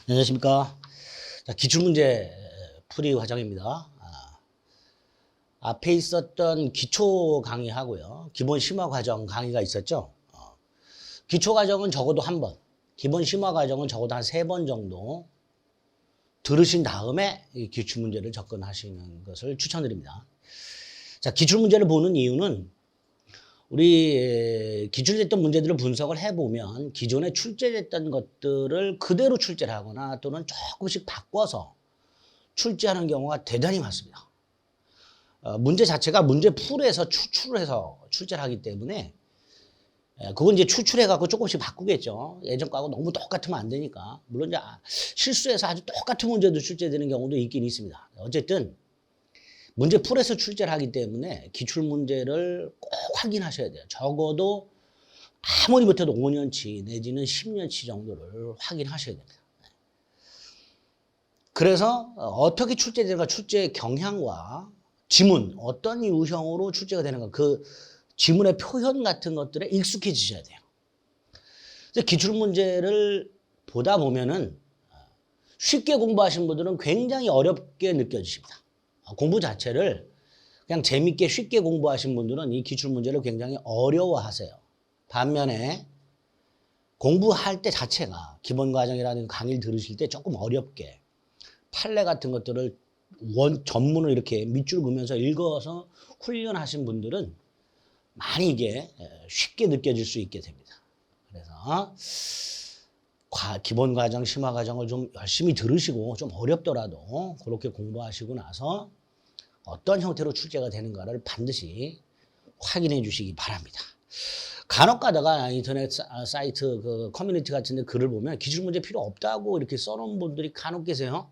안녕하십니까. 자, 기출문제 풀이 과정입니다. 앞에 있었던 기초 강의하고요. 기본 심화 과정 강의가 있었죠. 기초 과정은 적어도 한 번, 기본 심화 과정은 적어도 한 3번 정도 들으신 다음에 이 기출문제를 접근하시는 것을 추천드립니다. 자, 기출문제를 보는 이유는 우리 기출됐던 문제들을 분석을 해보면 기존에 출제됐던 것들을 그대로 출제를 하거나 또는 조금씩 바꿔서 출제하는 경우가 대단히 많습니다. 문제 자체가 문제 풀에서 추출을 해서 출제를 하기 때문에 그건 이제 추출해갖고 조금씩 바꾸겠죠. 예전 거하고 너무 똑같으면 안 되니까. 물론 이제 실수해서 아주 똑같은 문제도 출제되는 경우도 있긴 있습니다. 어쨌든 문제 풀에서 출제를 하기 때문에 기출 문제를 꼭 확인하셔야 돼요. 적어도 아무리 못해도 5년치 내지는 10년치 정도를 확인하셔야 됩니다. 그래서 어떻게 출제되는가, 출제 경향과 지문, 어떤 유형으로 출제가 되는가, 그 지문의 표현 같은 것들에 익숙해지셔야 돼요. 기출 문제를 보다 보면은 쉽게 공부하신 분들은 굉장히 어렵게 느껴지십니다. 공부 자체를 그냥 재밌게 쉽게 공부하신 분들은 이 기출문제를 굉장히 어려워하세요. 반면에 공부할 때 자체가 기본과정이라는 강의를 들으실 때 조금 어렵게 판례 같은 것들을 전문을 이렇게 밑줄 그으면서 읽어서 훈련하신 분들은 많이 이게 쉽게 느껴질 수 있게 됩니다. 그래서 기본과정, 심화과정을 좀 열심히 들으시고 좀 어렵더라도 그렇게 공부하시고 나서 어떤 형태로 출제가 되는가를 반드시 확인해 주시기 바랍니다. 간혹 가다가 인터넷 사이트 그 커뮤니티 같은 데 글을 보면 기출문제 필요 없다고 이렇게 써놓은 분들이 간혹 계세요.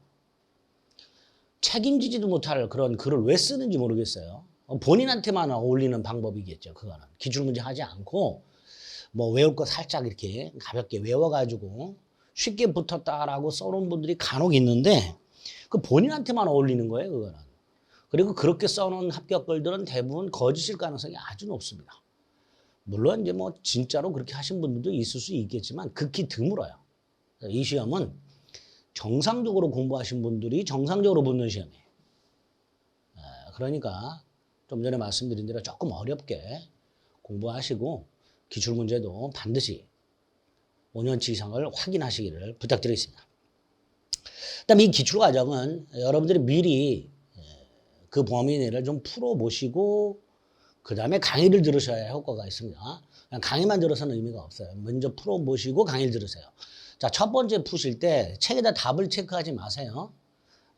책임지지도 못할 그런 글을 왜 쓰는지 모르겠어요. 본인한테만 어울리는 방법이겠죠. 그거는 기출문제 하지 않고 뭐 외울 거 살짝 이렇게 가볍게 외워가지고 쉽게 붙었다라고 써놓은 분들이 간혹 있는데 그 본인한테만 어울리는 거예요. 그거는. 그리고 그렇게 써놓은 합격글들은 대부분 거짓일 가능성이 아주 높습니다. 물론 이제 뭐 진짜로 그렇게 하신 분들도 있을 수 있겠지만 극히 드물어요. 이 시험은 정상적으로 공부하신 분들이 정상적으로 붙는 시험이에요. 그러니까 좀 전에 말씀드린 대로 조금 어렵게 공부하시고 기출문제도 반드시 5년치 이상을 확인하시기를 부탁드리겠습니다. 그다음에 이 기출과정은 여러분들이 미리 그 범위 내를 좀 풀어보시고 그 다음에 강의를 들으셔야 효과가 있습니다. 그냥 강의만 들어서는 의미가 없어요. 먼저 풀어보시고 강의를 들으세요. 자, 첫 번째 푸실 때 책에다 답을 체크하지 마세요.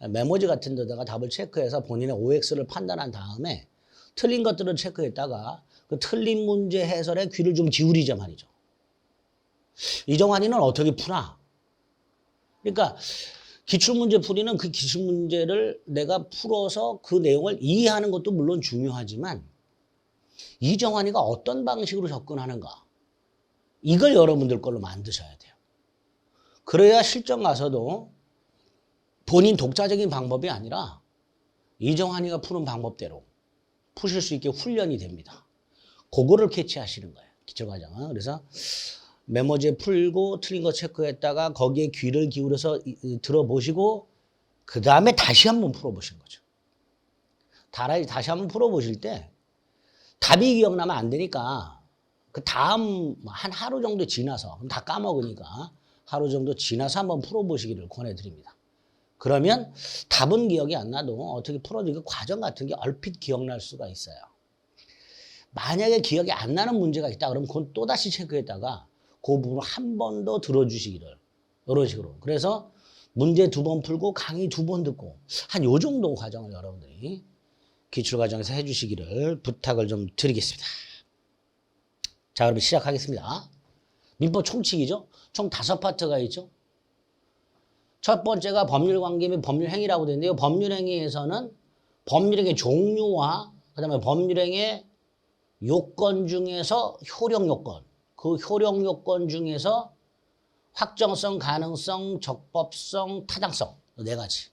메모지 같은 데다가 답을 체크해서 본인의 OX를 판단한 다음에 틀린 것들을 체크했다가 그 틀린 문제 해설에 귀를 좀 기울이자 말이죠. 이정환이는 어떻게 푸나? 그러니까 기출문제 풀이는 그 기출문제를 내가 풀어서 그 내용을 이해하는 것도 물론 중요하지만 이정환이가 어떤 방식으로 접근하는가 이걸 여러분들 걸로 만드셔야 돼요. 그래야 실전 가서도 본인 독자적인 방법이 아니라 이정환이가 푸는 방법대로 푸실 수 있게 훈련이 됩니다. 그거를 캐치하시는 거예요. 기출과정은. 그래서 메모지에 풀고 틀린 거 체크했다가 거기에 귀를 기울여서 들어보시고 그 다음에 다시 한번 풀어보신 거죠. 다시 한번 풀어보실 때 답이 기억나면 안 되니까 그 다음 한 하루 정도 지나서 다 까먹으니까 하루 정도 지나서 한번 풀어보시기를 권해드립니다. 그러면 답은 기억이 안 나도 어떻게 풀어도 그 과정 같은 게 얼핏 기억날 수가 있어요. 만약에 기억이 안 나는 문제가 있다 그러면 그건 또다시 체크했다가 그 부분을 한 번 더 들어주시기를 이런 식으로. 그래서 문제 2번 풀고 강의 2번 듣고 한 요 정도 과정을 여러분들이 기출과정에서 해주시기를 부탁을 좀 드리겠습니다. 자, 그럼 시작하겠습니다. 민법 총칙이죠. 총 5파트가 있죠. 첫 번째가 법률관계 및 법률행위라고 되는데요. 법률행위에서는 법률행위 종류와 그다음에 법률행위 요건 중에서 효력요건, 그 효력요건 중에서 확정성, 가능성, 적법성, 타당성 4가지.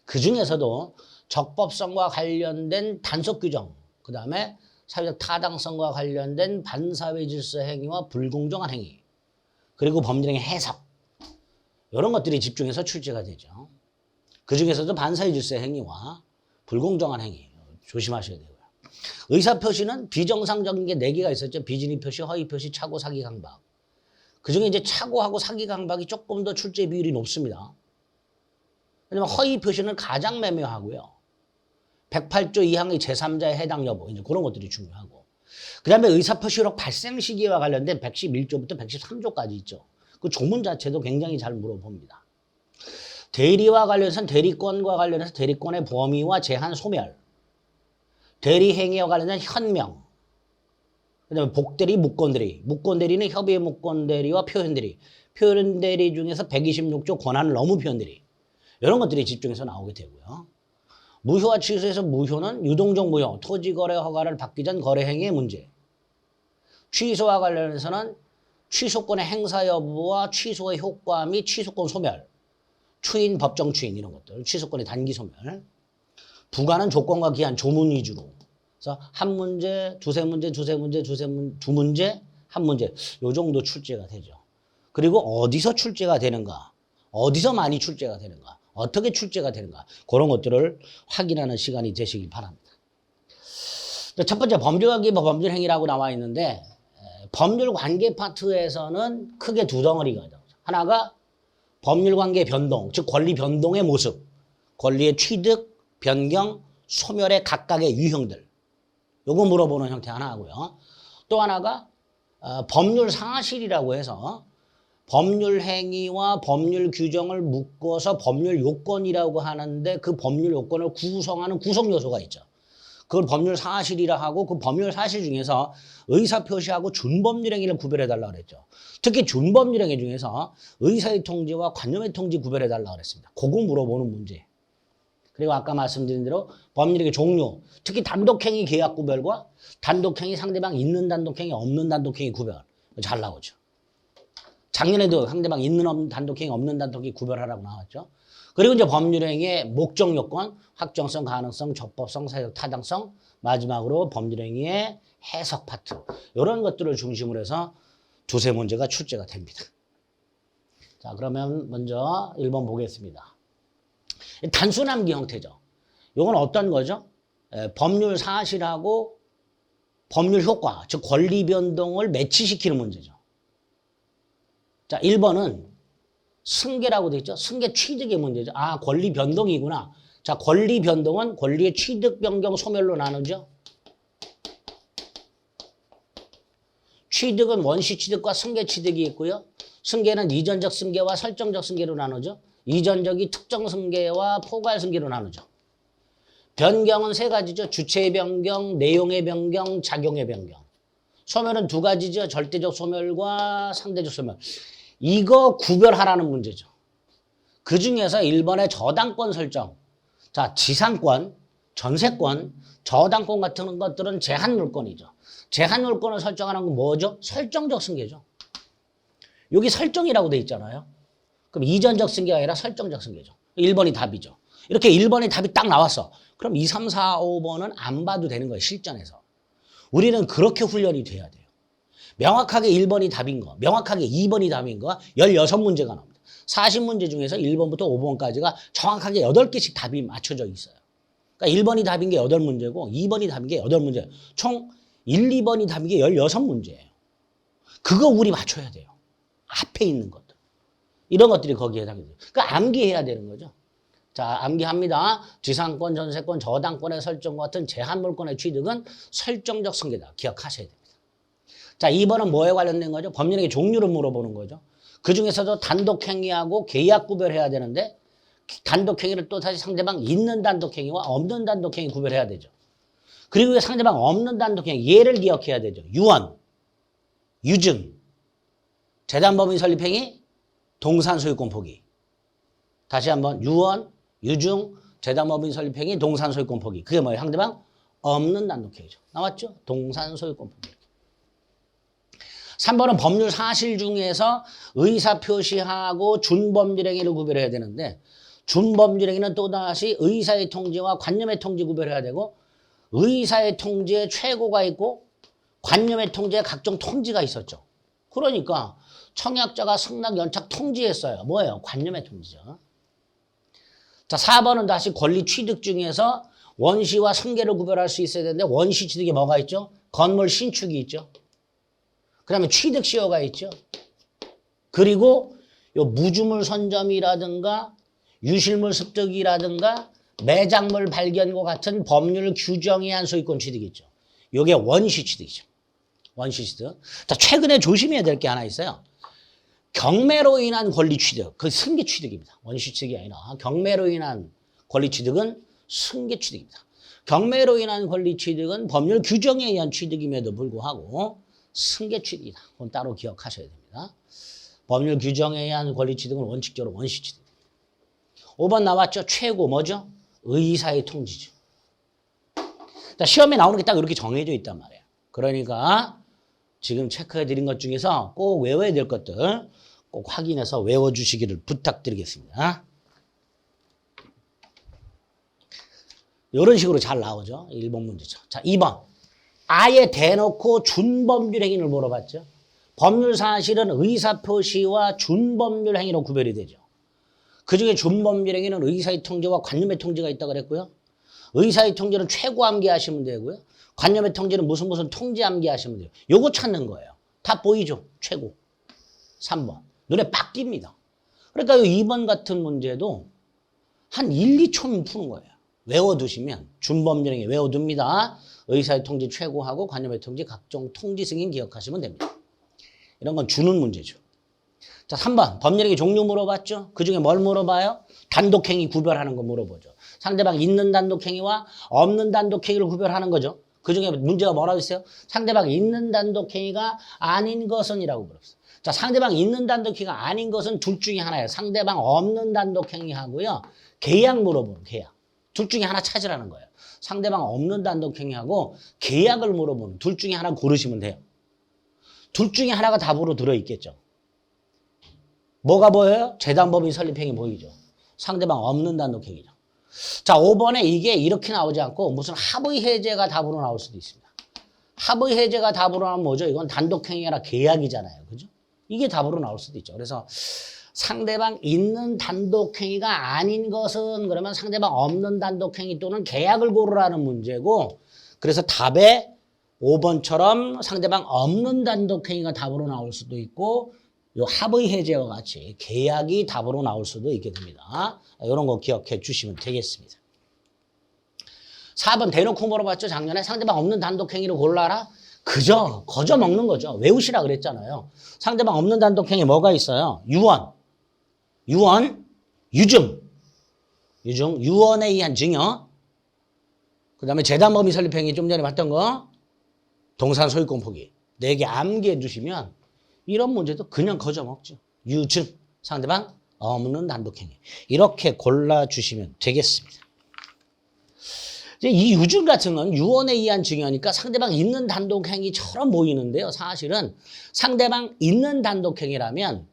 그 중에서도 적법성과 관련된 단속 규정, 그 다음에 사회적 타당성과 관련된 반사회 질서 행위와 불공정한 행위, 그리고 법률행위 해석, 이런 것들이 집중해서 출제가 되죠. 그중에서도 반사의 질서 행위와 불공정한 행위 조심하셔야 되고요. 의사표시는 비정상적인 게 4개가 있었죠. 비진의 표시, 허위 표시, 착오, 사기, 강박. 그중에 이제 착오하고 사기, 강박이 조금 더 출제 비율이 높습니다. 왜냐면 허위 표시는 가장 매매하고요. 108조 2항의 제3자의 해당 여부 이제 그런 것들이 중요하고 그 다음에 의사표시록 발생 시기와 관련된 111조부터 113조까지 있죠. 그 조문 자체도 굉장히 잘 물어봅니다. 대리와 관련해서는 대리권과 관련해서 대리권의 범위와 제한 소멸, 대리행위와 관련된 현명, 그 다음에 복대리, 무권대리, 무권대리는 협의의 무권대리와 표현대리, 표현대리 중에서 126조 권한을 넘은 표현대리 이런 것들이 집중해서 나오게 되고요. 무효와 취소에서 무효는 유동적 무효, 토지거래 허가를 받기 전 거래행위의 문제. 취소와 관련해서는 취소권의 행사 여부와 취소의 효과 및 취소권 소멸, 추인, 법정 추인 이런 것들, 취소권의 단기 소멸. 부과는 조건과 기한, 조문 위주로. 그래서 한 문제, 두세 문제, 두 문제, 한 문제 요 정도 출제가 되죠. 그리고 어디서 출제가 되는가, 어디서 많이 출제가 되는가, 어떻게 출제가 되는가 그런 것들을 확인하는 시간이 되시길 바랍니다. 첫 번째 법률관계, 법률행위라고 나와 있는데 법률관계 파트에서는 크게 두 덩어리가 있죠. 하나가 법률관계 변동, 즉 권리 변동의 모습, 권리의 취득, 변경, 소멸의 각각의 유형들 요거 물어보는 형태 하나 하고요. 또 하나가 법률 사실이라고 해서 법률 행위와 법률 규정을 묶어서 법률 요건이라고 하는데 그 법률 요건을 구성하는 구성 요소가 있죠. 그걸 법률 사실이라 하고 그 법률 사실 중에서 의사표시하고 준법률 행위를 구별해달라고 그랬죠. 특히 준법률 행위 중에서 의사의 통지와 관념의 통지 구별해달라고 그랬습니다. 그거 물어보는 문제. 그리고 아까 말씀드린 대로 법률의 종류, 특히 단독행위 계약 구별과 단독행위 상대방 있는 단독행위 없는 단독행위 구별 잘 나오죠. 작년에도 상대방 있는 없는 단독행위 없는 단독행위 구별하라고 나왔죠. 그리고 이제 법률행위의 목적 요건, 확정성, 가능성, 적법성, 사회적 타당성, 마지막으로 법률행위의 해석 파트 이런 것들을 중심으로 해서 두세 문제가 출제가 됩니다. 자, 그러면 먼저 1번 보겠습니다. 단순 암기 형태죠. 이건 어떤 거죠? 법률 사실하고 법률 효과, 즉 권리 변동을 매치시키는 문제죠. 자, 1번은 승계라고 되어 있죠. 승계 취득의 문제죠. 아, 권리 변동이구나. 자, 권리 변동은 권리의 취득, 변경, 소멸로 나누죠. 취득은 원시 취득과 승계 취득이 있고요. 승계는 이전적 승계와 설정적 승계로 나누죠. 이전적이 특정 승계와 포괄 승계로 나누죠. 변경은 세 가지죠. 주체의 변경, 내용의 변경, 작용의 변경. 소멸은 두 가지죠. 절대적 소멸과 상대적 소멸. 이거 구별하라는 문제죠. 그 중에서 1번의 저당권 설정. 자, 지상권, 전세권, 저당권 같은 것들은 제한물권이죠. 제한물권을 설정하는 건 뭐죠? 설정적 승계죠. 여기 설정이라고 돼 있잖아요. 그럼 이전적 승계가 아니라 설정적 승계죠. 1번이 답이죠. 이렇게 1번의 답이 딱 나왔어. 그럼 2, 3, 4, 5번은 안 봐도 되는 거예요. 실전에서. 우리는 그렇게 훈련이 돼야 돼요. 명확하게 1번이 답인 거, 명확하게 2번이 답인 거 16문제가 나옵니다. 40문제 중에서 1번부터 5번까지가 정확하게 8개씩 답이 맞춰져 있어요. 그러니까 1번이 답인 게 8문제고 2번이 답인 게 8문제예요. 총 1, 2번이 답인 게 16문제예요. 그거 우리 맞춰야 돼요. 앞에 있는 것들. 이런 것들이 거기에 해당이 돼요. 그러니까 암기해야 되는 거죠. 자, 암기합니다. 지상권, 전세권, 저당권의 설정 같은 제한물권의 취득은 설정적 승계다. 기억하셔야 됩니다. 자, 2번은 뭐에 관련된 거죠? 법률행위 종류를 물어보는 거죠. 그 중에서도 단독행위하고 계약 구별해야 되는데 단독행위를 또 다시 상대방 있는 단독행위와 없는 단독행위 구별해야 되죠. 그리고 상대방 없는 단독행위 예를 기억해야 되죠. 유언, 유증, 재단법인 설립행위, 동산소유권 포기. 다시 한번 유언, 유증, 재단법인 설립행위, 동산소유권 포기. 그게 뭐예요? 상대방 없는 단독행위죠. 나왔죠? 동산소유권 포기. 3번은 법률 사실 중에서 의사표시하고 준법률행위를 구별해야 되는데 준법률행위는 또다시 의사의 통지와 관념의 통지 구별해야 되고 의사의 통지에 최고가 있고 관념의 통지에 각종 통지가 있었죠. 그러니까 청약자가 승낙 연착 통지했어요. 뭐예요? 관념의 통지죠. 자, 4번은 다시 권리 취득 중에서 원시와 승계를 구별할 수 있어야 되는데 원시 취득이 뭐가 있죠? 건물 신축이 있죠. 그 다음에 취득 시효가 있죠. 그리고 요 무주물 선점이라든가 유실물 습득이라든가 매장물 발견과 같은 법률 규정에 의한 소유권 취득이 있죠. 요게 원시 취득이죠. 원시 취득. 자, 최근에 조심해야 될 게 하나 있어요. 경매로 인한 권리 취득, 그 승계 취득입니다. 원시 취득이 아니라 경매로 인한 권리 취득은 승계 취득입니다. 경매로 인한 권리 취득은 법률 규정에 의한 취득임에도 불구하고 승계 취득이다. 그건 따로 기억하셔야 됩니다. 법률 규정에 의한 권리 취득은 원칙적으로 원시 취득. 5번 나왔죠? 최고 뭐죠? 의사의 통지죠. 자, 시험에 나오는 게 딱 이렇게 정해져 있단 말이에요. 그러니까 지금 체크해 드린 것 중에서 꼭 외워야 될 것들 꼭 확인해서 외워주시기를 부탁드리겠습니다. 이런 식으로 잘 나오죠. 1번 문제죠. 자, 2번. 아예 대놓고 준법률 행위를 물어봤죠. 법률 사실은 의사표시와 준법률 행위로 구별이 되죠. 그중에 준법률 행위는 의사의 통지와 관념의 통지가 있다고 그랬고요. 의사의 통지는 최고 암기하시면 되고요. 관념의 통지는 무슨 통지 암기하시면 돼요. 요거 찾는 거예요. 다 보이죠? 최고. 3번. 눈에 빡 띕니다. 그러니까 2번 같은 문제도 한 1, 2초면 푸는 거예요. 외워두시면 준법률 행위 외워둡니다. 의사의 통지 최고하고 관념의 통지 각종 통지 승인 기억하시면 됩니다. 이런 건 주는 문제죠. 자, 3번. 법률행위 종류 물어봤죠? 그중에 뭘 물어봐요? 단독행위 구별하는 거 물어보죠. 상대방 있는 단독행위와 없는 단독행위를 구별하는 거죠. 그중에 문제가 뭐라고 했어요? 상대방 있는 단독행위가 아닌 것은 이라고 물었어요. 자, 상대방 있는 단독행위가 아닌 것은 둘 중에 하나예요. 상대방 없는 단독행위하고요. 계약 물어보는 계약. 둘 중에 하나 찾으라는 거예요. 상대방 없는 단독행위하고 계약을 물어보는 둘 중에 하나 고르시면 돼요. 둘 중에 하나가 답으로 들어있겠죠. 뭐가 보여요? 재단법인 설립행위 보이죠. 상대방 없는 단독행위죠. 자, 5번에 이게 이렇게 나오지 않고 무슨 합의 해제가 답으로 나올 수도 있습니다. 합의 해제가 답으로 나오면 뭐죠? 이건 단독행위가 계약이잖아요. 그죠? 이게 답으로 나올 수도 있죠. 그래서 상대방 있는 단독행위가 아닌 것은 그러면 상대방 없는 단독행위 또는 계약을 고르라는 문제고, 그래서 답에 5번처럼 상대방 없는 단독행위가 답으로 나올 수도 있고 요 합의 해제와 같이 계약이 답으로 나올 수도 있게 됩니다. 이런 거 기억해 주시면 되겠습니다. 4번 대놓고 물어봤죠. 작년에 상대방 없는 단독행위를 골라라. 그저 거저 먹는 거죠. 외우시라 그랬잖아요. 상대방 없는 단독행위 뭐가 있어요? 유언, 유증, 유언에 의한 증여, 그 다음에 재단법인 설립행위 좀 전에 봤던 거, 동산 소유권 포기. 4개 암기해 주시면 이런 문제도 그냥 거저 먹죠. 유증, 상대방 없는 단독행위. 이렇게 골라주시면 되겠습니다. 이제 이 유증 같은 건 유언에 의한 증여니까 상대방 있는 단독행위처럼 보이는데요. 사실은 상대방 있는 단독행위라면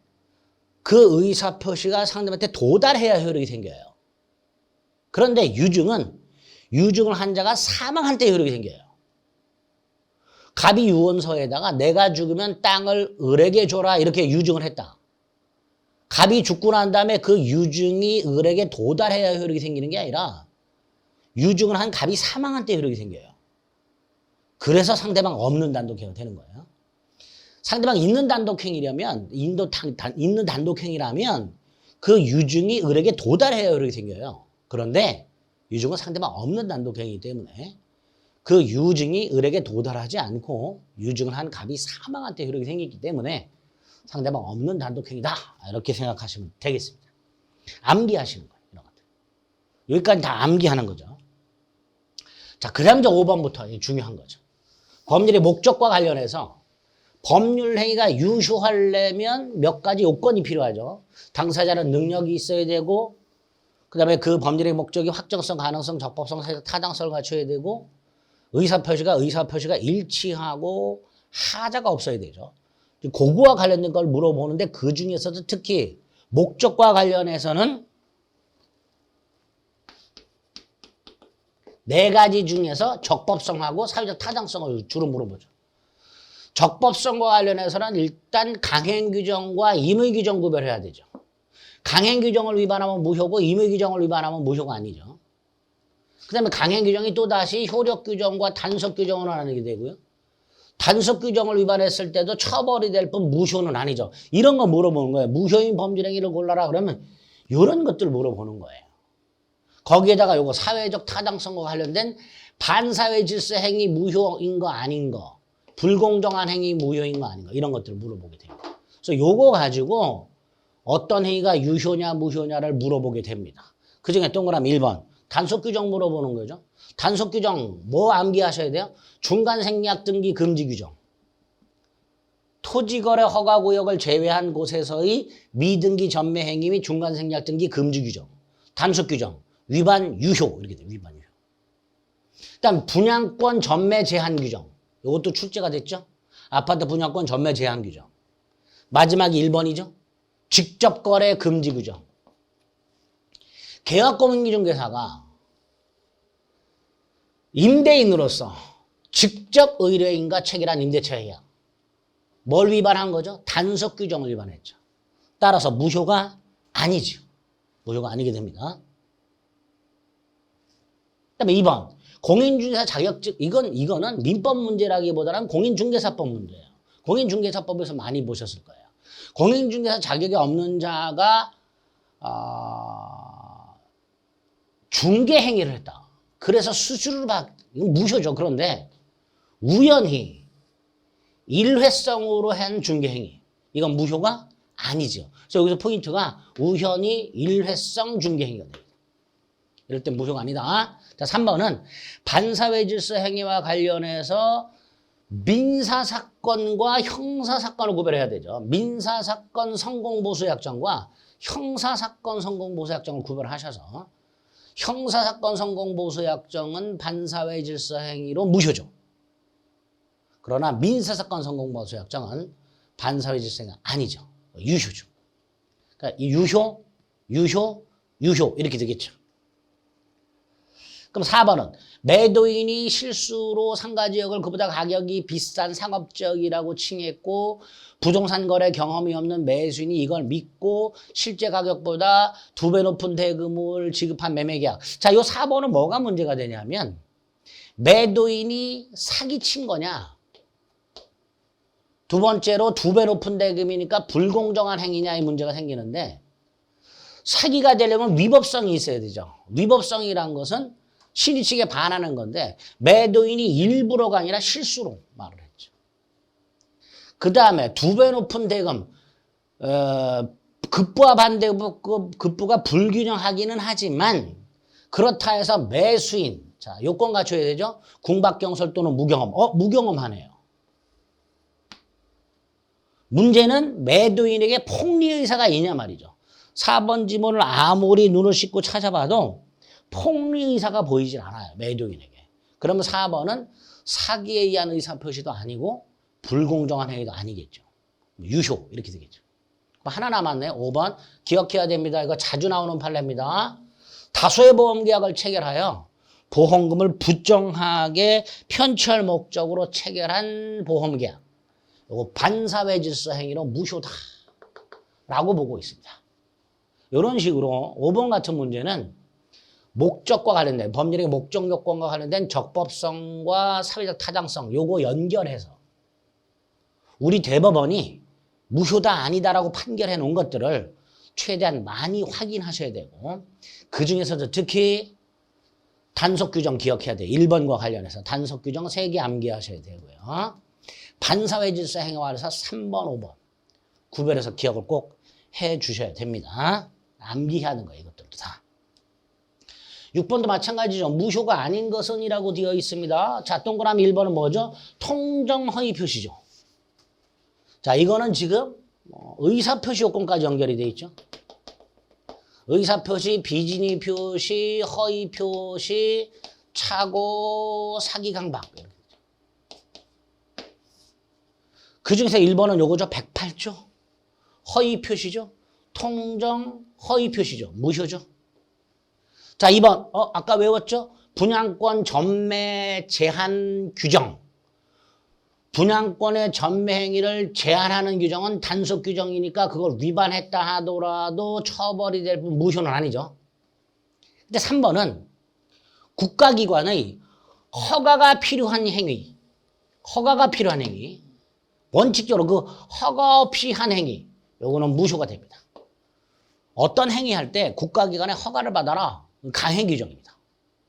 그 의사표시가 상대방한테 도달해야 효력이 생겨요. 그런데 유증을 한 자가 사망할 때 효력이 생겨요. 갑이 유언서에다가 내가 죽으면 땅을 을에게 줘라 이렇게 유증을 했다. 갑이 죽고 난 다음에 그 유증이 을에게 도달해야 효력이 생기는 게 아니라 유증을 한 갑이 사망할 때 효력이 생겨요. 그래서 상대방 없는 단독행위가 되는 거예요. 상대방 있는 단독행위라면 있는 단독행위라면 그 유증이 을에게 도달해야 효력이 생겨요. 그런데 유증은 상대방 없는 단독행위이기 때문에 그 유증이 을에게 도달하지 않고 유증을 한 갑이 사망할 때 효력이 생기기 때문에 상대방 없는 단독행위다. 이렇게 생각하시면 되겠습니다. 암기하시는 거예요. 이런 것들. 여기까지 다 암기하는 거죠. 자, 그 다음 이제 5번부터 중요한 거죠. 법률의 목적과 관련해서 법률 행위가 유효하려면 몇 가지 요건이 필요하죠. 당사자는 능력이 있어야 되고, 그 다음에 그 법률의 목적이 확정성, 가능성, 적법성, 타당성을 갖춰야 되고, 의사표시가 일치하고 하자가 없어야 되죠. 그거와 관련된 걸 물어보는데 그 중에서도 특히 목적과 관련해서는 4가지 중에서 적법성하고 사회적 타당성을 주로 물어보죠. 적법성과 관련해서는 일단 강행규정과 임의규정 구별해야 되죠. 강행규정을 위반하면 무효고 임의규정을 위반하면 무효가 아니죠. 그 다음에 강행규정이 또다시 효력규정과 단속규정으로 나누게 되고요. 단속규정을 위반했을 때도 처벌이 될 뿐 무효는 아니죠. 이런 거 물어보는 거예요. 무효인 범죄 행위를 골라라 그러면 이런 것들 물어보는 거예요. 거기에다가 요거 사회적 타당성과 관련된 반사회 질서 행위 무효인 거 아닌 거, 불공정한 행위 무효인 거 아닌 거 이런 것들을 물어보게 됩니다. 그래서 요거 가지고 어떤 행위가 유효냐 무효냐를 물어보게 됩니다. 그중에 동그라미 1번 단속규정 물어보는 거죠. 단속규정 뭐 암기하셔야 돼요? 중간생략 등기 금지 규정. 토지거래 허가구역을 제외한 곳에서의 미등기 전매 행위 및 중간생략 등기 금지 규정. 단속규정 위반 유효 이렇게 돼요. 위반 유효. 일단 분양권 전매 제한 규정. 이것도 출제가 됐죠. 아파트 분양권 전매 제한 규정. 마지막이 1번이죠. 직접 거래 금지 규정. 계약공인기중개사가 임대인으로서 직접 의뢰인과 체결한 임대차 계약. 뭘 위반한 거죠? 단속 규정을 위반했죠. 따라서 무효가 아니죠. 무효가 아니게 됩니다. 그다음에 2번 공인중개사 자격증 이거는 민법 문제라기보다는 공인중개사법 문제예요. 공인중개사법에서 많이 보셨을 거예요. 공인중개사 자격이 없는 자가 중개 행위를 했다. 그래서 수수료를 이건 무효죠. 그런데 우연히 일회성으로 한 중개 행위. 이건 무효가 아니죠. 그래서 여기서 포인트가 우연히 일회성 중개 행위가 됩니다. 이럴 땐 무효가 아니다. 자, 3번은 반사회 질서 행위와 관련해서 민사사건과 형사사건을 구별해야 되죠. 민사사건 성공보수약정과 형사사건 성공보수약정을 구별하셔서 형사사건 성공보수약정은 반사회 질서 행위로 무효죠. 그러나 민사사건 성공보수약정은 반사회 질서 행위가 아니죠. 유효죠. 그러니까 이 유효 이렇게 되겠죠. 그럼 4번은 매도인이 실수로 상가지역을 그보다 가격이 비싼 상업지역이라고 칭했고 부동산 거래 경험이 없는 매수인이 이걸 믿고 실제 가격보다 2배 높은 대금을 지급한 매매계약. 자, 이 4번은 뭐가 문제가 되냐면 매도인이 사기친 거냐. 두 번째로 2배 높은 대금이니까 불공정한 행위냐의 문제가 생기는데 사기가 되려면 위법성이 있어야 되죠. 위법성이란 것은 신의 측에 반하는 건데 매도인이 일부러가 아니라 실수로 말을 했죠. 그 다음에 2배 높은 대금 급부와 급부가 불균형하기는 하지만 그렇다 해서 매수인 자 요건 갖춰야 되죠. 궁박경설 또는 무경험 무경험하네요. 문제는 매도인에게 폭리의사가 있냐 말이죠. 4번 지문을 아무리 눈을 씻고 찾아봐도 폭리의사가 보이질 않아요. 매도인에게. 그러면 4번은 사기에 의한 의사표시도 아니고 불공정한 행위도 아니겠죠. 유효 이렇게 되겠죠. 하나 남았네요. 5번 기억해야 됩니다. 이거 자주 나오는 판례입니다. 다수의 보험계약을 체결하여 보험금을 부정하게 편취할 목적으로 체결한 보험계약. 이거 반사회 질서 행위로 무효다 라고 보고 있습니다. 이런 식으로 5번 같은 문제는 목적과 관련된 법률의 목적 요건과 관련된 적법성과 사회적 타당성 요거 연결해서 우리 대법원이 무효다 아니다라고 판결해 놓은 것들을 최대한 많이 확인하셔야 되고 그중에서도 특히 단속규정 기억해야 돼요. 1번과 관련해서 단속규정 3개 암기하셔야 되고요. 반사회 질서 행위와 관련해서 3번, 5번 구별해서 기억을 꼭 해주셔야 됩니다. 암기하는 거예요. 이것들도 다. 6번도 마찬가지죠. 무효가 아닌 것은 이라고 되어 있습니다. 자, 동그라미 1번은 뭐죠? 통정허위 표시죠. 자, 이거는 지금 의사표시 요건까지 연결이 되어 있죠. 의사표시, 비진의 표시, 허위 표시, 착오, 사기 강박. 그 중에서 1번은 요거죠. 108조. 허위 표시죠. 통정 허위 표시죠. 무효죠. 자, 2번. 아까 외웠죠? 분양권 전매 제한 규정. 분양권의 전매 행위를 제한하는 규정은 단속 규정이니까 그걸 위반했다 하더라도 처벌이 될 무효는 아니죠. 근데 3번은 국가기관의 허가가 필요한 행위, 원칙적으로 그 허가 없이 한 행위, 요거는 무효가 됩니다. 어떤 행위할 때 국가기관의 허가를 받아라, 강행 규정입니다.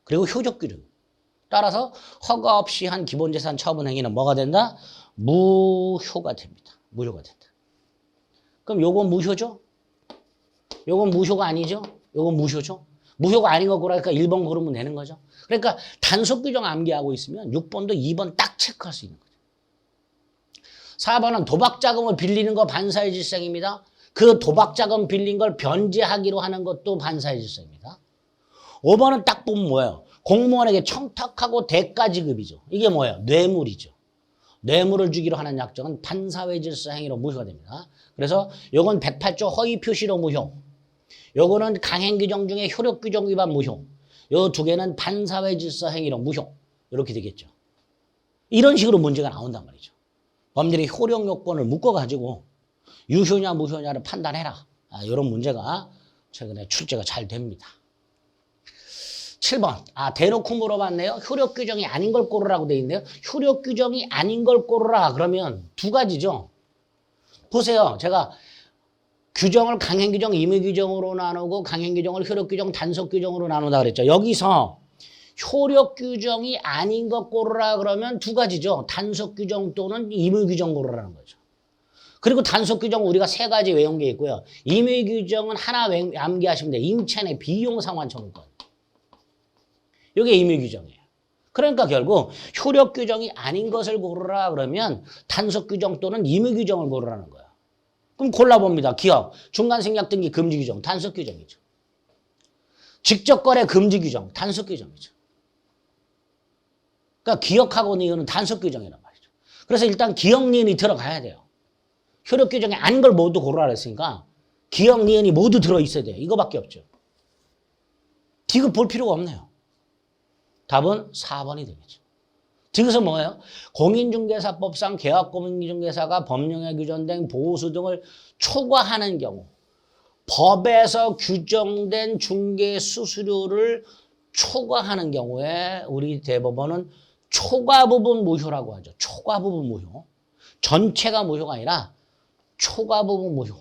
그리고 효적 규정. 따라서 허가 없이 한 기본재산 처분 행위는 뭐가 된다? 무효가 됩니다. 무효가 된다. 그럼 요건 무효죠? 요건 무효가 아니죠? 요건 무효죠? 무효가 아닌 거 고르니까 1번 고르면 되는 거죠. 그러니까 단속 규정 암기하고 있으면 6번도 2번 딱 체크할 수 있는 거죠. 4번은 도박자금을 빌리는 거 반사의 질서입니다. 그 도박자금 빌린 걸 변제하기로 하는 것도 반사의 질서입니다. 5번은 딱 보면 뭐예요? 공무원에게 청탁하고 대가 지급이죠. 이게 뭐예요? 뇌물이죠. 뇌물을 주기로 하는 약정은 반사회 질서 행위로 무효가 됩니다. 그래서 요건 108조 허위 표시로 무효. 요거는 강행 규정 중에 효력 규정 위반 무효. 요 두 개는 반사회 질서 행위로 무효. 이렇게 되겠죠. 이런 식으로 문제가 나온단 말이죠. 법률의 효력 요건을 묶어가지고 유효냐 무효냐를 판단해라. 이런 문제가 최근에 출제가 잘 됩니다. 7번. 대놓고 물어봤네요. 효력 규정이 아닌 걸 고르라고 돼 있는데요. 효력 규정이 아닌 걸 고르라. 그러면 두 가지죠. 보세요. 제가 규정을 강행 규정, 임의 규정으로 나누고 강행 규정을 효력 규정, 단속 규정으로 나누다 그랬죠. 여기서 효력 규정이 아닌 것 고르라 그러면 두 가지죠. 단속 규정 또는 임의 규정 고르라는 거죠. 그리고 단속 규정 우리가 세 가지 외운 게 있고요. 임의 규정은 하나 암기하시면 돼요. 임차인의 비용 상환 청구권. 이게 임의 규정이에요. 그러니까 결국 효력 규정이 아닌 것을 고르라 그러면 단속 규정 또는 임의 규정을 고르라는 거예요. 그럼 골라봅니다. 기업, 중간생략 등기 금지 규정, 단속 규정이죠. 직접 거래 금지 규정, 단속 규정이죠. 그러니까 기억하고 니은은 단속 규정이란 말이죠. 그래서 일단 기억 니은이 들어가야 돼요. 효력 규정이 아닌 걸 모두 고르라 그랬으니까 기억 니은이 모두 들어있어야 돼요. 이거밖에 없죠. 디귿 볼 필요가 없네요. 답은 4번이 되겠죠. 디귿은 뭐예요? 공인중개사법상 계약공인중개사가 법령에 규정된 보호수 등을 초과하는 경우 법에서 규정된 중개 수수료를 초과하는 경우에 우리 대법원은 초과 부분 무효라고 하죠. 초과 부분 무효. 전체가 무효가 아니라 초과 부분 무효.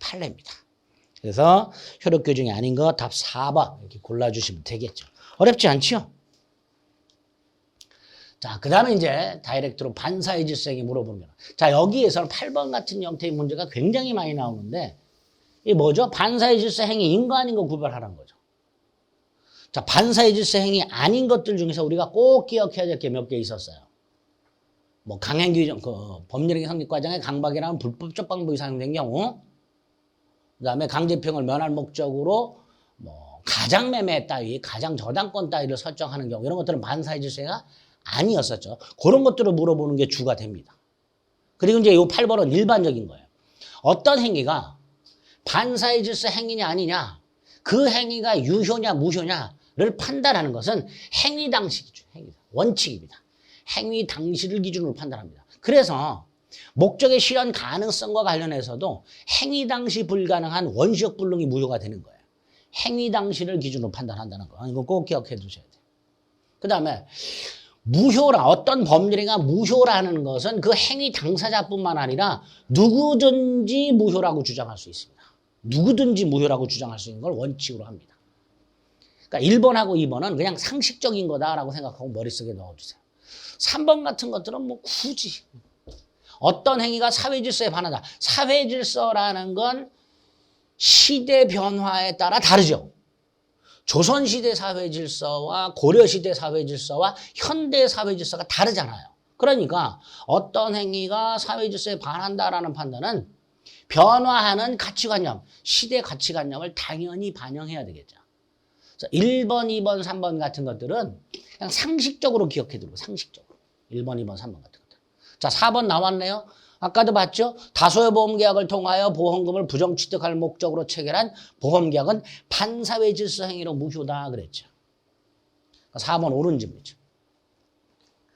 판례입니다. 그래서 효력 규정이 아닌 거 답 4번 이렇게 골라주시면 되겠죠. 어렵지 않지요? 자, 그 다음에 이제 다이렉트로 반사의 질서행위 물어보면. 자, 여기에서는 8번 같은 형태의 문제가 굉장히 많이 나오는데, 이게 뭐죠? 반사의 질서행위 인거 아닌 거 구별하라는 거죠. 자, 반사의 질서행위 아닌 것들 중에서 우리가 꼭 기억해야 될 게 몇 개 있었어요. 뭐, 강행규정, 법률행위 성립과정에 강박이라는 불법적 방법이 사용된 경우, 그 다음에 강제평을 면할 목적으로 뭐, 가장매매 따위, 가장저당권 따위를 설정하는 경우, 이런 것들은 반사의 질서가 아니었었죠. 그런 것들을 물어보는 게 주가 됩니다. 그리고 이제 이 8번은 일반적인 거예요. 어떤 행위가 반사의 질서 행위냐 아니냐, 그 행위가 유효냐 무효냐를 판단하는 것은 행위 당시 기준, 원칙입니다. 행위 당시를 기준으로 판단합니다. 그래서 목적의 실현 가능성과 관련해서도 행위 당시 불가능한 원시적 불능이 무효가 되는 거예요. 행위 당시를 기준으로 판단한다는 거. 이거 꼭 기억해 두셔야 돼요. 그 다음에 무효라, 어떤 법률행위가 무효라는 것은 그 행위 당사자뿐만 아니라 누구든지 무효라고 주장할 수 있습니다. 누구든지 무효라고 주장할 수 있는 걸 원칙으로 합니다. 그러니까 1번하고 2번은 그냥 상식적인 거다라고 생각하고 머릿속에 넣어주세요. 3번 같은 것들은 뭐 굳이 어떤 행위가 사회질서에 반한다. 사회질서라는 건 시대 변화에 따라 다르죠. 조선시대 사회질서와 고려시대 사회질서와 현대 사회질서가 다르잖아요. 그러니까 어떤 행위가 사회질서에 반한다라는 판단은 변화하는 가치관념, 시대 가치관념을 당연히 반영해야 되겠죠. 1번, 2번, 3번 같은 것들은 그냥 상식적으로 기억해두고 상식적으로. 1번, 2번, 3번 같은 것들. 자, 4번 나왔네요. 아까도 봤죠? 다소의 보험계약을 통하여 보험금을 부정취득할 목적으로 체결한 보험계약은 반사회 질서 행위로 무효다 그랬죠. 4번 옳은 질문이죠.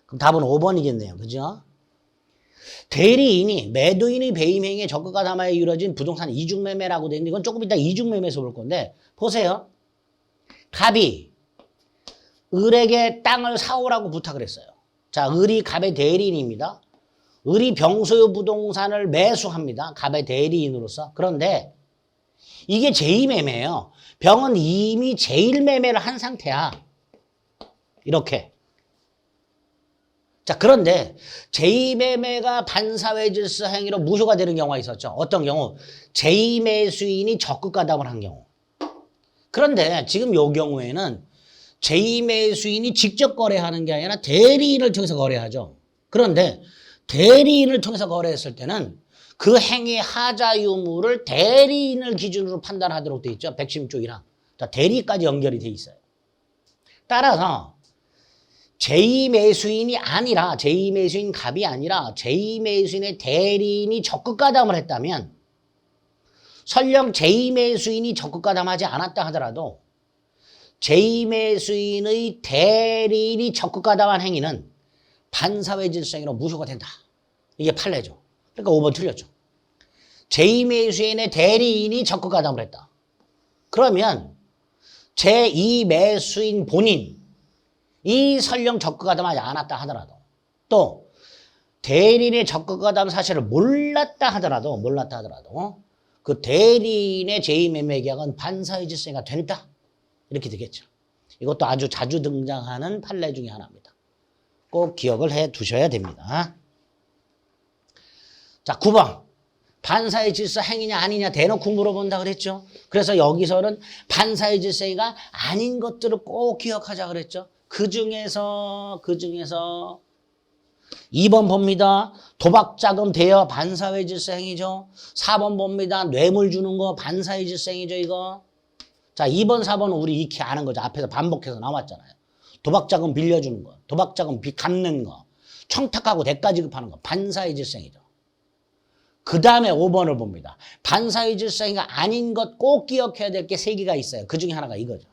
그럼 답은 5번이겠네요. 그죠? 대리인이 매도인의 배임 행위에 적극과 담화에 이루어진 부동산 이중매매라고 되는데 이건 조금 이따 이중매매에서 볼 건데 보세요. 갑이 을에게 땅을 사오라고 부탁을 했어요. 자, 을이 갑의 대리인입니다. 을이 병소유 부동산을 매수합니다. 갑의 대리인으로서. 그런데 이게 제2매매예요. 병은 이미 제1매매를 한 상태야. 이렇게. 자, 그런데 제2매매가 반사회질서 행위로 무효가 되는 경우가 있었죠. 어떤 경우? 제2매수인이 적극가담을 한 경우. 그런데 지금 이 경우에는 제2매수인이 직접 거래하는 게 아니라 대리인을 통해서 거래하죠. 그런데 대리인을 통해서 거래했을 때는 그 행위의 하자 유무를 대리인을 기준으로 판단하도록 돼 있죠. 116조 1항. 대리까지 연결이 돼 있어요. 따라서 제2매수인이 아니라 제2매수인 갑이 아니라 제2매수인의 대리인이 적극가담을 했다면 설령 제2매수인이 적극가담하지 않았다 하더라도 제2매수인의 대리인이 적극가담한 행위는 반사회질성으로 무효가 된다. 이게 판례죠. 그러니까 5번 틀렸죠. 제2매수인의 대리인이 적극가담을 했다. 그러면 제2매수인 본인이 설령 적극가담하지 않았다 하더라도 또 대리인의 적극가담 사실을 몰랐다 하더라도 그 대리인의 제2매매 계약은 반사회질성이 된다. 이렇게 되겠죠. 이것도 아주 자주 등장하는 판례 중에 하나입니다. 꼭 기억을 해 두셔야 됩니다. 자, 9번. 반사의 질서 행위냐 아니냐 대놓고 물어본다 그랬죠. 그래서 여기서는 반사의 질서 행위가 아닌 것들을 꼭 기억하자 그랬죠. 그 중에서 2번 봅니다. 도박자금 대여 반사회 질서 행위죠. 4번 봅니다. 뇌물 주는 거 반사회 질서 행위죠, 이거. 자, 2번, 4번은 우리 익히 아는 거죠. 앞에서 반복해서 나왔잖아요. 도박자금 빌려주는 거, 도박자금 갚는 거, 청탁하고 대가 지급하는 거, 반사회 질서 행위죠. 그 다음에 5번을 봅니다. 반사회 질서 행위가 아닌 것 꼭 기억해야 될 게 3개가 있어요. 그 중에 하나가 이거죠.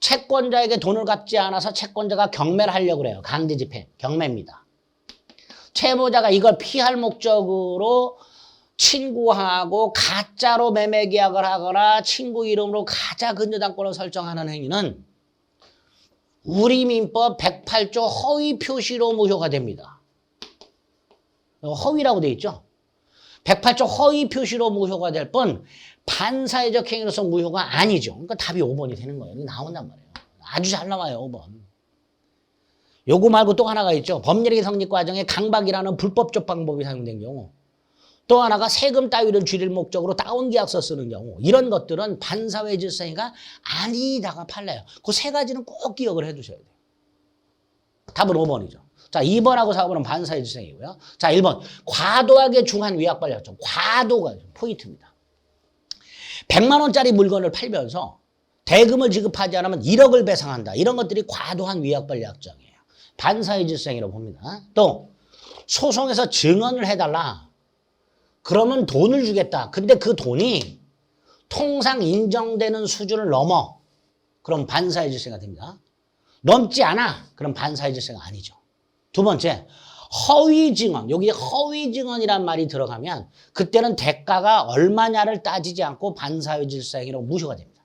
채권자에게 돈을 갚지 않아서 채권자가 경매를 하려고 그래요. 강제 집행, 경매입니다. 채무자가 이걸 피할 목적으로 친구하고 가짜로 매매 계약을 하거나 친구 이름으로 가짜 근저당권을 설정하는 행위는 우리 민법 108조 허위 표시로 무효가 됩니다. 허위라고 돼 있죠. 108조 허위 표시로 무효가 될 뿐 반사회적 행위로서 무효가 아니죠. 그러니까 답이 5번이 되는 거예요. 나온단 말이에요. 아주 잘 나와요, 5번. 요거 말고 또 하나가 있죠. 법률의 성립 과정에 강박이라는 불법적 방법이 사용된 경우. 또 하나가 세금 따위를 줄일 목적으로 다운계약서 쓰는 경우. 이런 것들은 반사회 질서 행위가 아니다가 판례예요. 그 3가지는 꼭 기억을 해 두셔야 돼요. 답은 5번이죠. 자, 2번하고 4번은 반사회 질서 행위고요. 자, 1번. 과도하게 중한 위약발 약정. 과도가 포인트입니다. 100만 원짜리 물건을 팔면서 대금을 지급하지 않으면 1억을 배상한다. 이런 것들이 과도한 위약발 약정이에요. 반사회 질서 행위로 봅니다. 또 소송에서 증언을 해달라. 그러면 돈을 주겠다. 근데 그 돈이 통상 인정되는 수준을 넘어. 그럼 반사회 질서가 됩니다. 넘지 않아. 그럼 반사회 질서가 아니죠. 두 번째, 허위 증언. 여기에 허위 증언이란 말이 들어가면 그때는 대가가 얼마냐를 따지지 않고 반사회 질서 행위로 무효가 됩니다.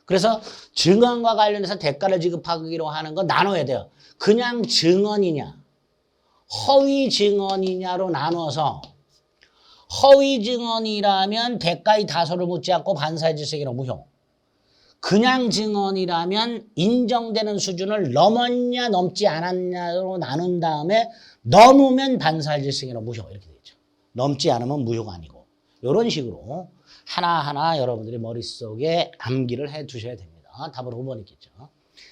그래서 증언과 관련해서 대가를 지급하기로 하는 건 나눠야 돼요. 그냥 증언이냐, 허위 증언이냐로 나눠서 허위 증언이라면 대가의 다소를 묻지 않고 반사회 질서 행위로 무효. 그냥 증언이라면 인정되는 수준을 넘었냐 넘지 않았냐로 나눈 다음에 넘으면 반사회 질서 행위로 무효. 이렇게 되죠. 넘지 않으면 무효가 아니고. 이런 식으로 하나하나 여러분들이 머릿속에 암기를 해 두셔야 됩니다. 답은 5번 있겠죠.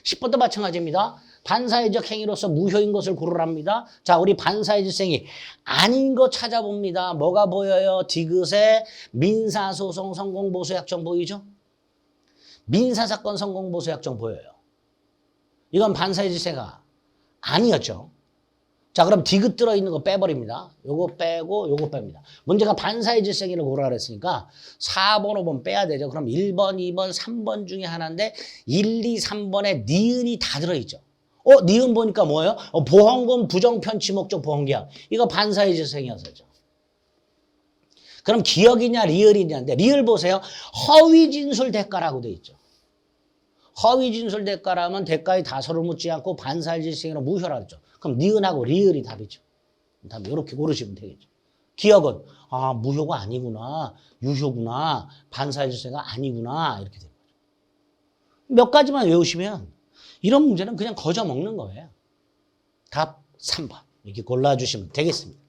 10번도 마찬가지입니다. 반사회적 행위로서 무효인 것을 고르랍니다. 자, 우리 반사회 질서 행위 아닌 거 찾아봅니다. 뭐가 보여요? 디귿의 민사소송 성공보수약정 보이죠? 민사사건 성공보수약정 보여요. 이건 반사회 질서가 아니었죠. 자, 그럼 디귿 들어있는 거 빼버립니다. 요거 빼고 요거 뺍니다. 문제가 반사회 질서 행위를 고르라 그랬으니까 4번, 5번 빼야 되죠. 그럼 1번, 2번, 3번 중에 하나인데 1, 2, 3번에 니은이 다 들어있죠. 니은 보니까 뭐예요? 보험금 부정편취 목적 보험계약. 이거 반사의 질서행위여서죠. 그럼 기억이냐 리을이냐인데 리을 보세요. 허위진술 대가라고 돼 있죠. 허위진술 대가라면 대가의 다소를 묻지 않고 반사의 질서행위로 무효라 그랬죠. 그럼 니은하고 리을이 답이죠. 답 이렇게 고르시면 되겠죠. 기억은 무효가 아니구나. 유효구나. 반사의 질서가 아니구나. 이렇게 되는 거죠. 몇 가지만 외우시면 이런 문제는 그냥 거저 먹는 거예요. 답 3번. 이렇게 골라주시면 되겠습니다.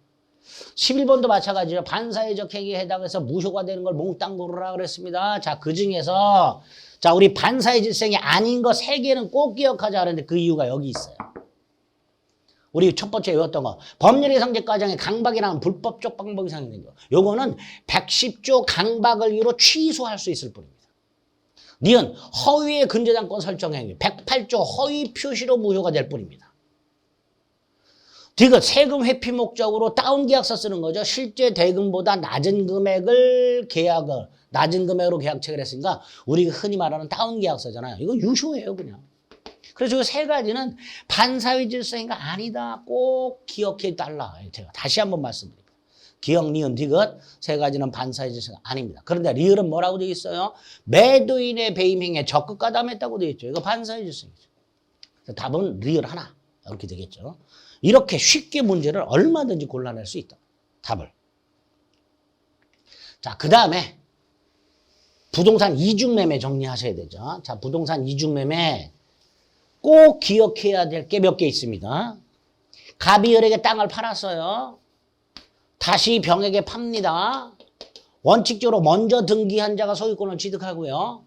11번도 마찬가지로 반사회적 행위에 해당해서 무효가 되는 걸 몽땅 고르라 그랬습니다. 자, 그 중에서 자, 우리 반사회 질서행위 아닌 거 3개는 꼭 기억하자 그랬는데 그 이유가 여기 있어요. 우리 첫 번째 외웠던 거. 법률의 성직 과정에 강박이라는 불법적 방법이 상행된 거. 요거는 110조 강박을 이유로 취소할 수 있을 뿐입니다. 니은 허위의 근저당권 설정 행위 108조 허위 표시로 무효가 될 뿐입니다. 디귿 세금 회피 목적으로 다운 계약서 쓰는 거죠. 실제 대금보다 낮은 금액을 낮은 금액으로 계약 체결했으니까 우리가 흔히 말하는 다운 계약서잖아요. 이거 유효해요, 그냥. 그래서 이 세 가지는 반사회 질서행위가 아니다. 꼭 기억해 달라. 제가 다시 한번 말씀드립니다. 기억, 니은, 디귿 세 가지는 반사회 질서가 아닙니다. 그런데 리을은 뭐라고 되어 있어요? 매도인의 배임행위에 적극 가담했다고 되어 있죠. 이거 반사회 질서행위죠. 답은 리을 하나 이렇게 되겠죠. 이렇게 쉽게 문제를 얼마든지 골라낼 수 있다. 답을. 자, 그 다음에 부동산 이중매매 정리하셔야 되죠. 자, 부동산 이중매매 꼭 기억해야 될 게 몇 개 있습니다. 갑이 을에게 땅을 팔았어요. 다시 병에게 팝니다. 원칙적으로 먼저 등기한 자가 소유권을 취득하고요.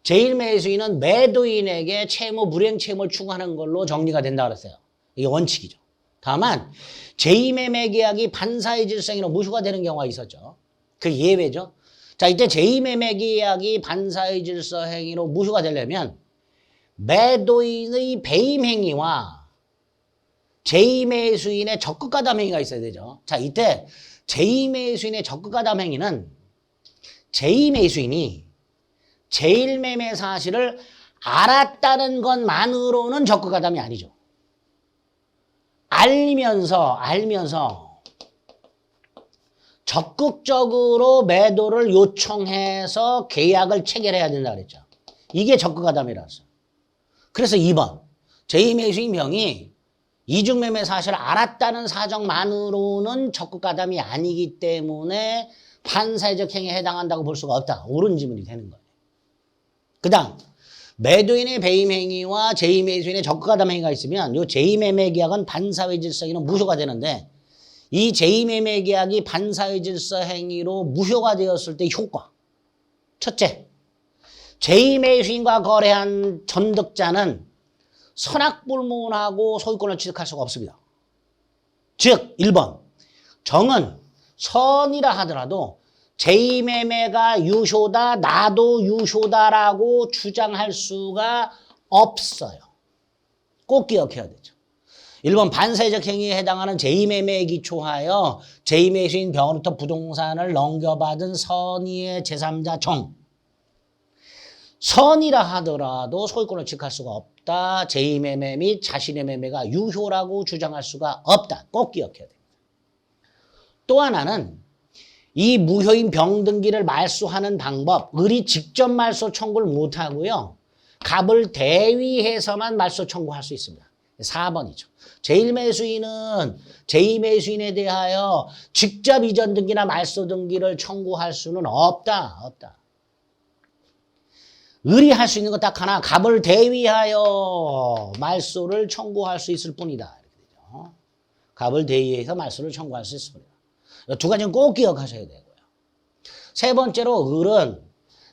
제1매수인은 매도인에게 채무, 불이행 채무를 추구하는 걸로 정리가 된다 그랬어요. 이게 원칙이죠. 다만 제2매매 계약이 반사회 질서행위로 무효가 되는 경우가 있었죠. 그 예외죠. 자, 이때 제2매매 계약이 반사회 질서행위로 무효가 되려면 매도인의 배임 행위와 제2매수인의 적극 가담 행위가 있어야 되죠. 자, 이때 제2매수인의 적극 가담 행위는 제2매수인이 제1매매 사실을 알았다는 것만으로는 적극 가담이 아니죠. 알면서 적극적으로 매도를 요청해서 계약을 체결해야 된다 그랬죠. 이게 적극 가담이라서. 그래서 2번 제2매수인 병이 이중매매 사실을 알았다는 사정만으로는 적극 가담이 아니기 때문에 반사회적 행위에 해당한다고 볼 수가 없다. 옳은 지문이 되는 거예요. 그 다음 매도인의 배임 행위와 제2매수인의 적극 가담 행위가 있으면 이 제2매매 계약은 반사회 질서 행위로 무효가 되는데 이 제2매매 계약이 반사회 질서 행위로 무효가 되었을 때 효과. 첫째, 제2매수인과 거래한 전득자는 선악불문하고 소유권을 취득할 수가 없습니다. 즉 1번 정은 선이라 하더라도 제2매매가 유효다, 나도 유효다라고 주장할 수가 없어요. 꼭 기억해야 되죠. 1번 반사회적 행위에 해당하는 제2매매에 기초하여 제2매수인 병으로부터 부동산을 넘겨받은 선의의 제3자 정. 선이라 하더라도 소유권을 취득할 수가 없다. 제2매매 및 자신의 매매가 유효라고 주장할 수가 없다. 꼭 기억해야 됩니다. 또 하나는 이 무효인 병등기를 말소하는 방법, 을이 직접 말소 청구를 못하고요. 갑을 대위해서만 말소 청구할 수 있습니다. 4번이죠. 제1매수인은 제2매수인에 대하여 직접 이전 등기나 말소 등기를 청구할 수는 없다. 을이 할 수 있는 것 딱 하나, 갑을 대위하여 말소를 청구할 수 있을 뿐이다. 이렇게 되죠. 갑을 대위해서 말소를 청구할 수 있을 뿐이다. 두 가지는 꼭 기억하셔야 되고요. 세 번째로 을은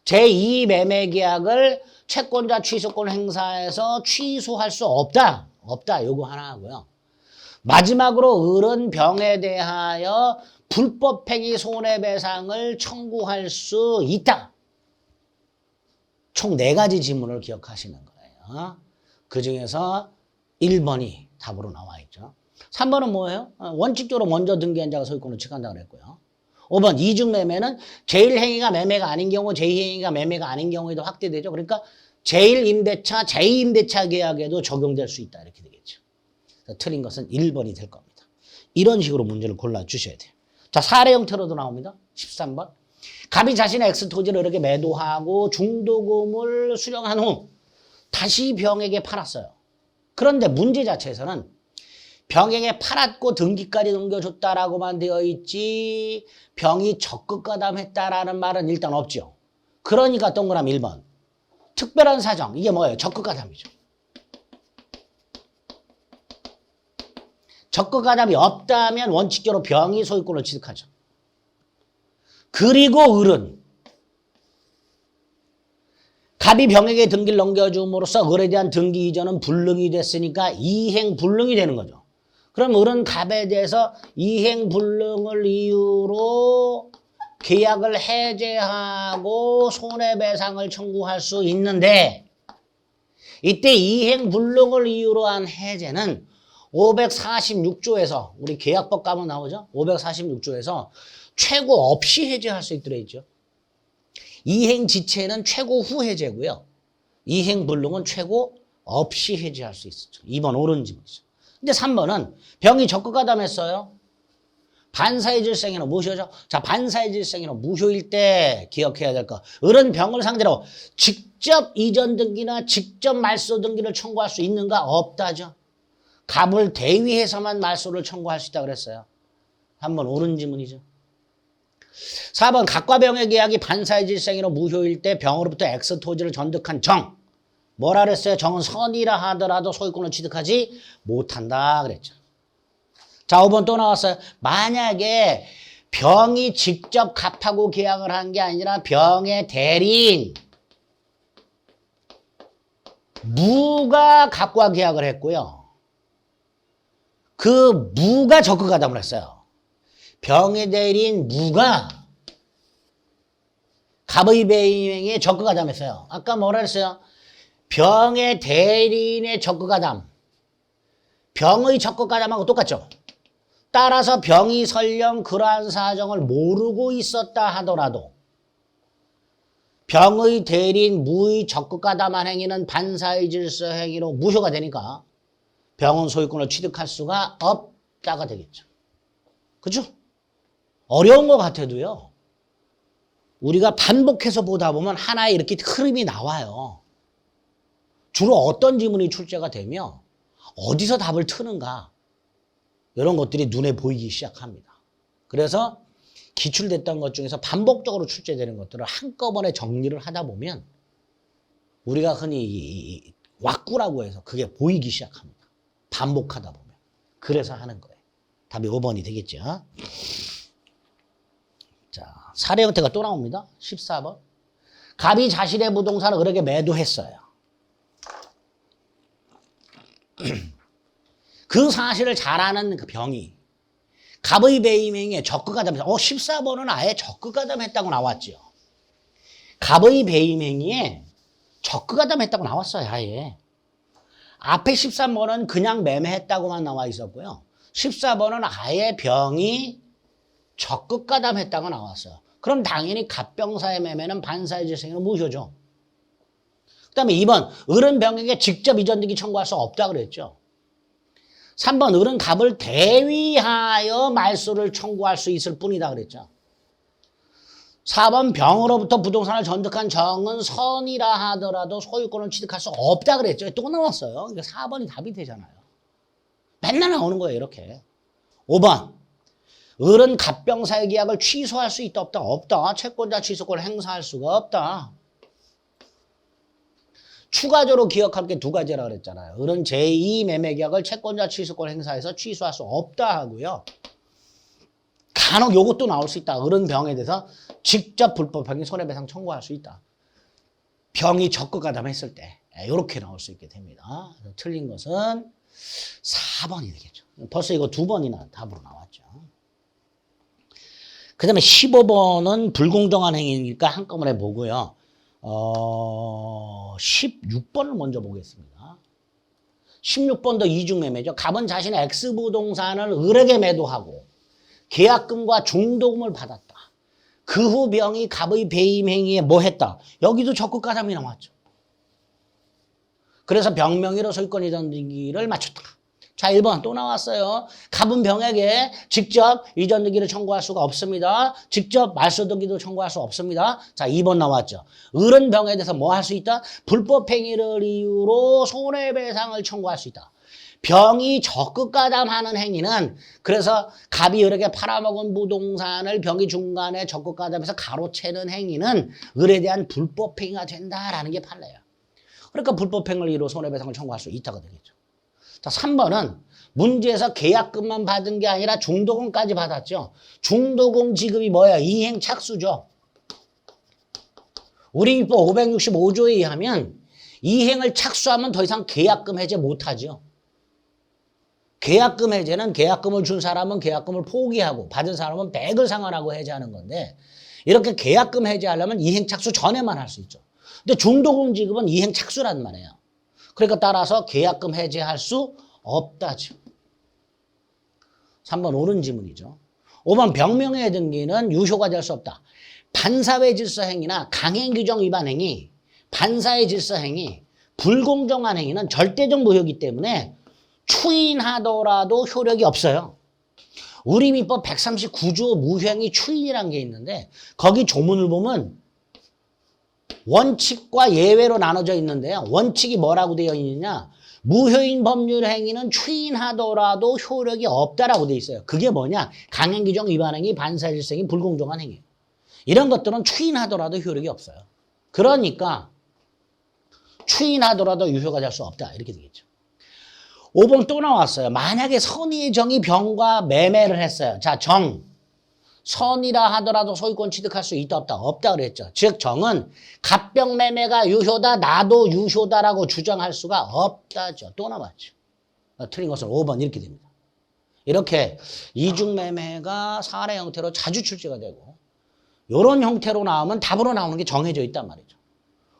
제2매매 계약을 채권자 취소권 행사해서 취소할 수 없다. 요거 하나 하고요. 마지막으로 을은 병에 대하여 불법행위 손해배상을 청구할 수 있다. 총 4가지 지문을 기억하시는 거예요. 그 중에서 1번이 답으로 나와 있죠. 3번은 뭐예요? 원칙적으로 먼저 등기한 자가 소유권을 취득한다고 그랬고요. 5번 이중매매는 제1행위가 매매가 아닌 경우 제2행위가 매매가 아닌 경우에도 확대되죠. 그러니까 제1임대차, 제2임대차 계약에도 적용될 수 있다. 이렇게 되겠죠. 틀린 것은 1번이 될 겁니다. 이런 식으로 문제를 골라주셔야 돼요. 자, 사례 형태로도 나옵니다. 13번. 갑이 자신의 X토지를 이렇게 매도하고 중도금을 수령한 후 다시 병에게 팔았어요. 그런데 문제 자체에서는 병에게 팔았고 등기까지 넘겨줬다라고만 되어 있지 병이 적극가담했다라는 말은 일단 없죠. 그러니까 동그라미 1번. 특별한 사정. 이게 뭐예요? 적극가담이죠. 적극가담이 없다면 원칙적으로 병이 소유권을 취득하죠. 그리고 을은 갑이 병에게 등기를 넘겨줌으로써 을에 대한 등기 이전은 불능이 됐으니까 이행불능이 되는 거죠. 그럼 을은 갑에 대해서 이행불능을 이유로 계약을 해제하고 손해배상을 청구할 수 있는데 이때 이행불능을 이유로 한 해제는 546조에서 우리 계약법 가면 나오죠. 546조에서 최고 없이 해제할 수 있도록 있죠. 이행지체는 최고 후 해제고요. 이행불능은 최고 없이 해제할 수 있었죠. 2번 옳은 질문이죠. 근데 3번은 병이 적극가담했어요. 반사의 질성이나 무효죠. 자, 반사의 질성이나 무효일 때 기억해야 될 거. 을은 병을 상대로 직접 이전 등기나 직접 말소 등기를 청구할 수 있는가? 없다죠. 갑을 대위해서만 말소를 청구할 수 있다 그랬어요. 한번 옳은 질문이죠. 4번 갑과 병의 계약이 반사의 질성이로 무효일 때 병으로부터 X토지를 전득한 정. 뭐라 그랬어요? 정은 선이라 하더라도 소유권을 취득하지 못한다 그랬죠. 자, 5번 또 나왔어요. 만약에 병이 직접 갑하고 계약을 한 게 아니라 병의 대리인 무가 갑과 계약을 했고요. 그 무가 적극가담을 했어요. 병의 대리인 무가 갑의 배임행위에 적극가담했어요. 아까 뭐라 했어요? 병의 대리인의 적극가담. 병의 적극가담하고 똑같죠? 따라서 병이 설령 그러한 사정을 모르고 있었다 하더라도 병의 대리인 무의 적극가담한 행위는 반사의 질서 행위로 무효가 되니까 병은 소유권을 취득할 수가 없다가 되겠죠. 그죠? 어려운 것 같아도요. 우리가 반복해서 보다 보면 하나의 이렇게 흐름이 나와요. 주로 어떤 지문이 출제가 되며 어디서 답을 트는가 이런 것들이 눈에 보이기 시작합니다. 그래서 기출됐던 것 중에서 반복적으로 출제되는 것들을 한꺼번에 정리를 하다 보면 우리가 흔히 왁구라고 해서 그게 보이기 시작합니다. 반복하다 보면. 그래서 하는 거예요. 답이 5번이 되겠죠. 자, 사례 형태가 또 나옵니다. 14번. 갑이 자신의 부동산을 을에게 매도했어요. 그 사실을 잘 아는 그 병이 갑의 배임행위에 적극가담했다. 14번은 아예 적극가담했다고 나왔죠. 갑의 배임행위에 적극가담했다고 나왔어요. 아예. 앞에 13번은 그냥 매매했다고만 나와 있었고요. 14번은 아예 병이 적극가담했다고 나왔어요. 그럼 당연히 갑병사의 매매는 반사의 질성으로 무효죠. 그 다음에 2번 을은 병에게 직접 이전등기 청구할 수 없다 그랬죠. 3번 을은 갑을 대위하여 말소를 청구할 수 있을 뿐이다 그랬죠. 4번 병으로부터 부동산을 전득한 정은 선이라 하더라도 소유권을 취득할 수 없다 그랬죠. 또 나왔어요. 그러니까 4번이 답이 되잖아요. 맨날 나오는 거예요. 이렇게. 5번 을은 갑병사의 계약을 취소할 수 있다 없다? 없다. 채권자 취소권을 행사할 수가 없다. 추가적으로 기억할 게 두 가지라 그랬잖아요. 을은 제2 매매계약을 채권자 취소권 행사해서 취소할 수 없다 하고요. 간혹 요것도 나올 수 있다. 을은 병에 대해서 직접 불법행위 손해배상 청구할 수 있다. 병이 적극가담했을 때 이렇게 나올 수 있게 됩니다. 틀린 것은 4번이 되겠죠. 벌써 이거 2번이나 답으로 나왔죠. 그 다음에 15번은 불공정한 행위니까 한꺼번에 보고요. 16번을 먼저 보겠습니다. 16번도 이중매매죠. 갑은 자신의 X부동산을 을에게 매도하고 계약금과 중도금을 받았다. 그 후 병이 갑의 배임 행위에 뭐 했다? 여기도 적극가담이 나왔죠. 그래서 병명의로 소유권 이전 등기를 맞췄다. 자, 1번 또 나왔어요. 갑은 병에게 직접 이전 등기를 청구할 수가 없습니다. 직접 말소 등기도 청구할 수 없습니다. 자, 2번 나왔죠. 을은 병에 대해서 뭐 할 수 있다? 불법 행위를 이유로 손해배상을 청구할 수 있다. 병이 적극 가담하는 행위는 그래서 갑이 을에게 팔아먹은 부동산을 병이 중간에 적극 가담해서 가로채는 행위는 을에 대한 불법 행위가 된다라는 게 판례예요. 그러니까 불법 행위를 이유로 손해배상을 청구할 수 있다가 되겠죠. 자, 3번은 문제에서 계약금만 받은 게 아니라 중도금까지 받았죠. 중도금 지급이 뭐예요? 이행 착수죠. 우리 입법 565조에 의하면 이행을 착수하면 더 이상 계약금 해제 못하죠. 계약금 해제는 계약금을 준 사람은 계약금을 포기하고 받은 사람은 백을 상환하고 해제하는 건데 이렇게 계약금 해제하려면 이행 착수 전에만 할 수 있죠. 근데 중도금 지급은 이행 착수란 말이에요. 그러니까 따라서 계약금 해제할 수 없다죠. 3번 옳은 지문이죠. 5번 병명의 등기는 유효가 될 수 없다. 반사회 질서 행위나 강행규정 위반 행위, 반사회 질서 행위, 불공정한 행위는 절대적 무효이기 때문에 추인하더라도 효력이 없어요. 우리 민법 139조 무효행위 추인이라는 게 있는데 거기 조문을 보면 원칙과 예외로 나눠져 있는데요. 원칙이 뭐라고 되어 있느냐? 무효인 법률 행위는 추인하더라도 효력이 없다라고 되어 있어요. 그게 뭐냐? 강행규정 위반 행위, 반사질서 행위, 불공정한 행위. 이런 것들은 추인하더라도 효력이 없어요. 그러니까 추인하더라도 유효가 될 수 없다. 이렇게 되겠죠. 5번 또 나왔어요. 만약에 선의의 정이 병과 매매를 했어요. 자, 정. 선이라 하더라도 소유권 취득할 수 있다 없다? 없다 그랬죠. 즉 정은 갑병 매매가 유효다 나도 유효다라고 주장할 수가 없다죠. 또 나왔죠. 틀린 것은 5번 이렇게 됩니다. 이렇게 이중 매매가 사례 형태로 자주 출제가 되고 이런 형태로 나오면 답으로 나오는 게 정해져 있단 말이죠.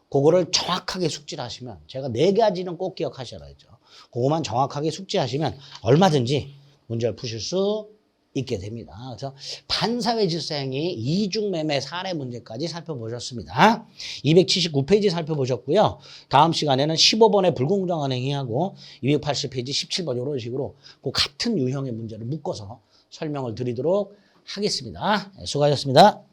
그거를 정확하게 숙지를 하시면 제가 4가지는 꼭 기억하셔야죠. 그거만 정확하게 숙지하시면 얼마든지 문제를 푸실 수 있게 됩니다. 그래서 반사회 질서 행위 이중 매매 사례 문제까지 살펴보셨습니다. 279페이지 살펴보셨고요. 다음 시간에는 15번의 불공정한 행위하고 280페이지 17번 이런 식으로 그 같은 유형의 문제를 묶어서 설명을 드리도록 하겠습니다. 수고하셨습니다.